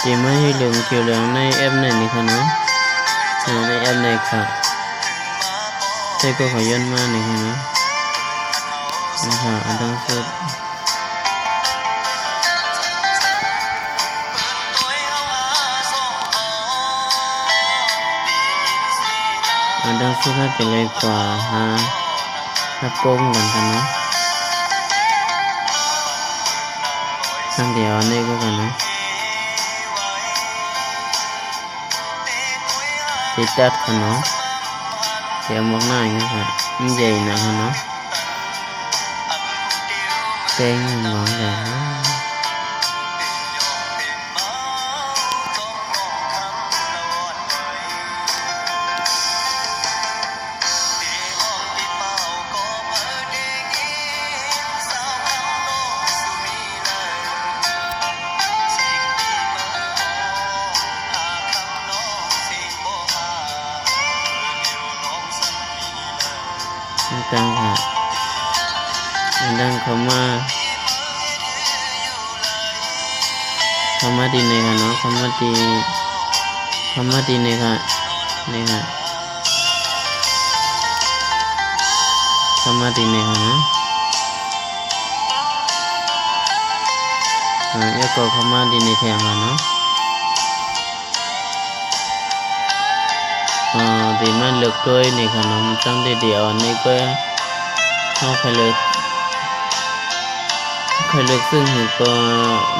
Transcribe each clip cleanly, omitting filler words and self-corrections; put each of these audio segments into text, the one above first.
chỉ mới lượng chiều lượng này em nàyนี่ค่ะเนาะในแอปไหนค่ะใช่ก็ขอย้อนมานี่ค่ะเนาะนะคะอันดังสุดอันดังสุดให้เป็นเลยกว่าถ้าโป้งกันค่ะเนาะครั้งเดียวนี่ก็กันเนาะติดตัดค่ะเนาะเดี๋ยวมองหน้าอย่างนี้ค่ะมันใหญ่นะคะเนาะเต้งมองได้ตั้งค่ะดังเข้ามาดีเลยค่ะเนาะเข้ามาดีเลยค่ะนี่ค่ะเข้ามาดีเลยค่ะเนาะแล้วก็เข้ามาดีในแถมค่ะเนาะดีมากเลือกด้วยนี่ค่ะเนาะมันตั้งได้เดียวนี่ก็เข้าไปเลยเลือกซึ่งก็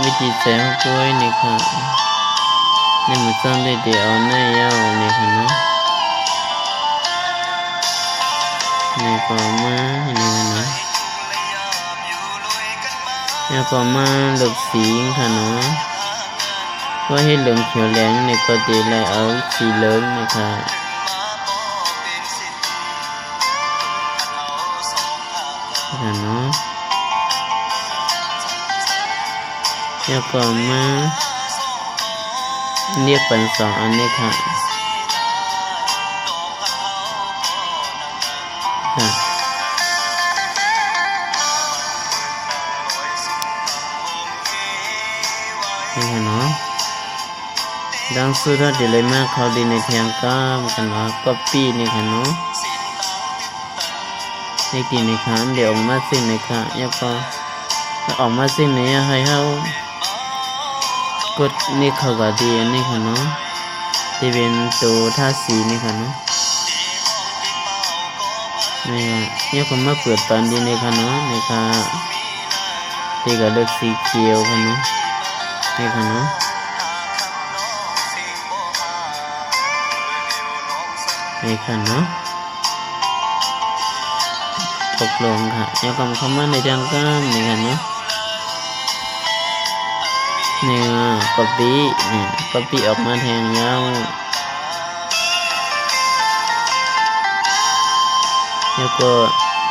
วิธีแสงด้วยนี่ค่ะนี่มันตั้งได้เดียวในยาวนี่ค่ะเนาะนี่ก็มานี่ค่ะเนาะแล้วก็มาเลือกสีค่ะเนาะว่าให้เหลืองเขียวแหลงนี่ก็ดีเลยเอาสีเหลืองนี่ค่ะเนาะแล้วก็มาเรียกเป็นสองอันนี้ค่ะนี่ค่ะเนาะดังสุดที่เลยมาเขาดีในเทียงก้ามกันว่าก็ปีนี่ค่ะเนาะในกี่ในค่ะเดี๋ยวออกมาสิ่งในค่ะแล้วก็ออกมาสิ่งนี้ให้เขากดนี่เขาก็ดีนี่ค่ะเนาะที่เป็นตัวท่าสีนี่ค่ะเนาะนี่แล้วก็มาเปิดตอนดีนี่ค่ะเนาะนี่ค่ะที่ก็เลือกสีเขียวค่ะเนาะนี่ค่ะเนาะนี่ค่ะเนาะตกลงค่ะแล้วก็เข้ามาในจังก้ามนี่ค่ะเนาะนี่copy ออกมาแทงยาวแล้วก็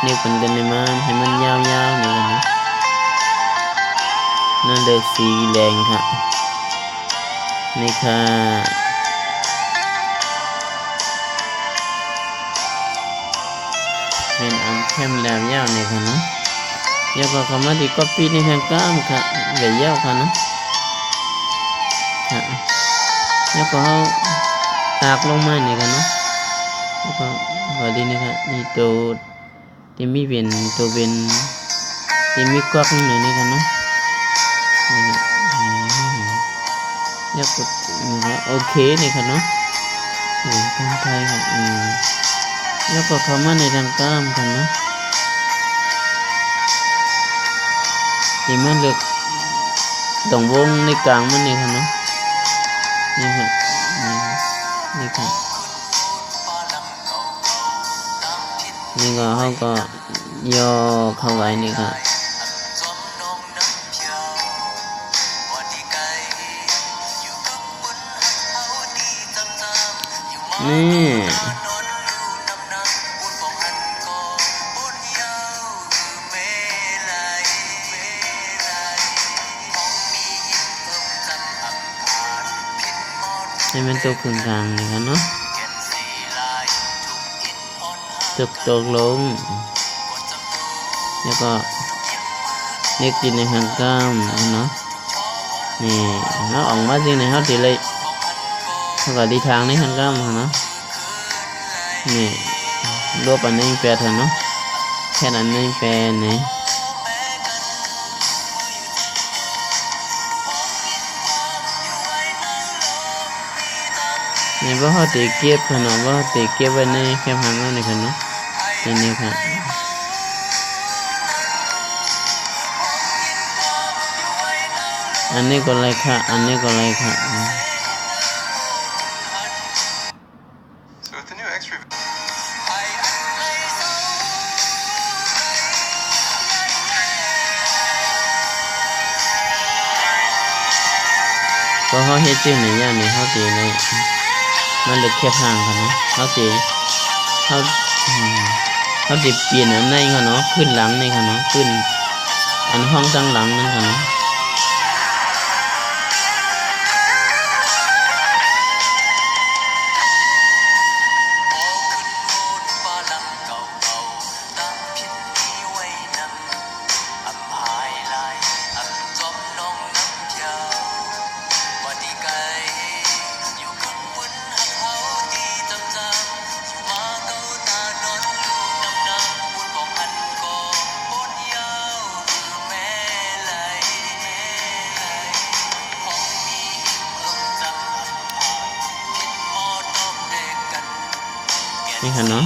นี่เป็นกันเลยมาให้มันยาวๆนี่ค่ะเนาะนั่นเลือกสีแดงค่ะนี่ค่ะเป็นอันเข้มแหลมยาวนี่ค่ะเนาะแล้วก็เข้ามาที่ copy ในทางก้ามค่ะใหญ่ยาวค่ะเนาะแล้วก็ตากลงมานี่ค่ะเนาะแล้วก็พอดีนี่ค่ะนี่ตัวที่มีเป็นตัวเป็นที่มีกวักนี่นี่ค่ะเนาะแล้วก็โอเคนี่ค่ะเนาะคนไทยค่ะแล้วก็เข้ามาในทางก้ามค่ะเนาะที่มันเลือกตรงวงในกลางมันนี่ค่ะเนาะนี่ค่ะนี่ค่ะนี่ก็เขาก็ย่อเข้าไว้นี่ค่ะนี่ให้มันตกกลางๆนี่ค่ะเนาะตกลงแล้วก็เล็กดินในหางก้ามเนาะ นี่nó ổng mất riêng này hết thì lấy không phải đi thang đấy hơn cái mà nó nè lúa anh em phe thôi nó khen anh em phe này này có họ tỷ kiếp thôi nó có tỷ kiếp bên đây khen hàng nó này thôi nó đây nàyค่ะอันนี้ก็เลยค่ะอันนี้ก็เลยค่ะก็เขาเฮ็ดจิ้มในย่างนี้เขาตีในมันลึกแค่ทางค่ะเนาะเขาตีเขาตีเปลี่ยนอันในค่ะเนาะขึ้นหลังในค่ะเนาะขึ้นอันห้องตั้งหลังนั่นค่ะเนาะนี่ค่ะเนาะ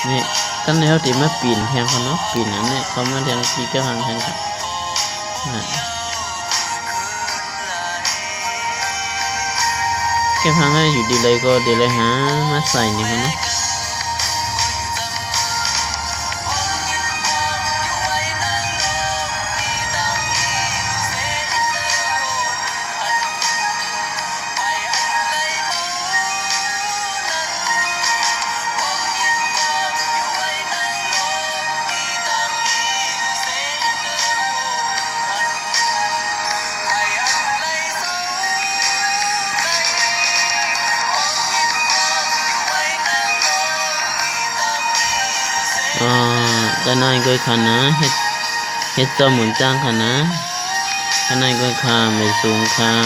นี่ตั้งแต่เขาตีมาปีนแทงเขาเนาะปีนอันนี้เขามาแทงปีกระหังแทงค่ะแค่พังให้อยู่ดีเลยก็ดีเลยหามาใส่นี่ค่ะเนาะcái này coi khả ná hết cho muốn trang khả ná cái này coi khả mới xuống khả